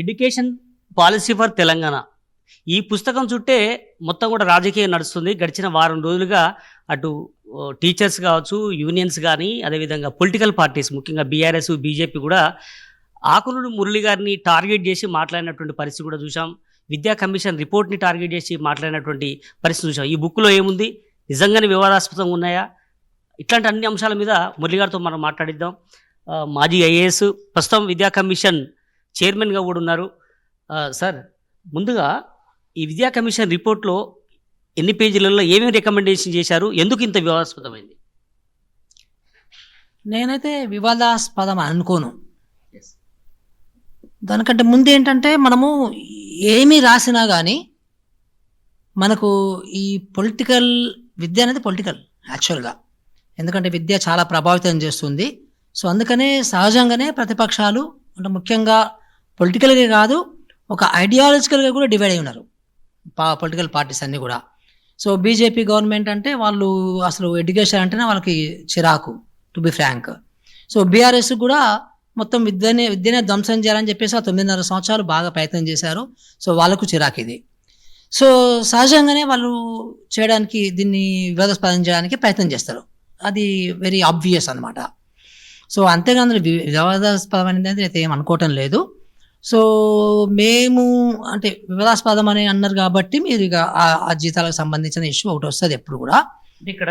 Education policy for Telangana ఈ పుస్తకం చుట్టే మొత్తం కూడా రాజకీయం నడుస్తుంది. గడిచిన వారం రోజులుగా అటు టీచర్స్ కావచ్చు, యూనియన్స్ కానీ, అదేవిధంగా పొలిటికల్ పార్టీస్ ముఖ్యంగా బీఆర్ఎస్, బీజేపీ కూడా ఆకునూరి మురళి గారిని టార్గెట్ చేసి మాట్లాడినటువంటి పరిస్థితి కూడా చూసాం. విద్యా కమిషన్ రిపోర్ట్ని టార్గెట్ చేసి మాట్లాడినటువంటి పరిస్థితి చూసాం. ఈ బుక్లో ఏముంది, నిజంగానే వివాదాస్పదంగా ఉన్నాయా, ఇట్లాంటి అన్ని అంశాల మీద మురళి గారితో మనం మాట్లాడిద్దాం. మాజీ ఐఏఎస్, ప్రస్తుతం విద్యా కమిషన్ చైర్మన్గా కూడా ఉన్నారు. సార్, ముందుగా ఈ విద్యా కమిషన్ రిపోర్ట్లో ఎన్ని పేజీలలో ఏమేమి రికమెండేషన్ చేశారు, ఎందుకు ఇంత వివాదాస్పదమైంది? నేనైతే వివాదాస్పదం అనుకోను. దానికంటే ముందు ఏంటంటే, మనము ఏమి రాసినా కానీ మనకు ఈ పొలిటికల్ విద్య అనేది పొలిటికల్ యాక్చువల్గా, ఎందుకంటే విద్య చాలా ప్రభావితం చేస్తుంది. సో అందుకనే సహజంగానే ప్రతిపక్షాలు అంటే ముఖ్యంగా పొలిటికల్గా కాదు, ఒక ఐడియాలజికల్గా కూడా డివైడ్ అయి ఉన్నారు పొలిటికల్ పార్టీస్ అన్నీ కూడా. సో బీజేపీ గవర్నమెంట్ అంటే వాళ్ళు అసలు ఎడ్యుకేషన్ అంటేనే వాళ్ళకి చిరాకు, to be frank. So BRS కూడా మొత్తం విద్యనే ధ్వంసం చేయాలని చెప్పేసి ఆ 9.5 సంవత్సరాలు బాగా ప్రయత్నం చేశారు. సో వాళ్ళకు చిరాకు ఇది. సో సహజంగానే వాళ్ళు చేయడానికి, దీన్ని వివాదాస్పదం చేయడానికి ప్రయత్నం చేస్తారు. అది వెరీ ఆబ్వియస్ అనమాట. సో అంతేగాని వివాదాస్పదం అనేది అయితే ఏం అనుకోవటం లేదు. సో మేము అంటే వివాదాస్పదం అని అన్నారు కాబట్టి మీరు ఇక ఆ జీతాలకు సంబంధించిన ఇష్యూ ఒకటి వస్తుంది ఎప్పుడు కూడా. ఇక్కడ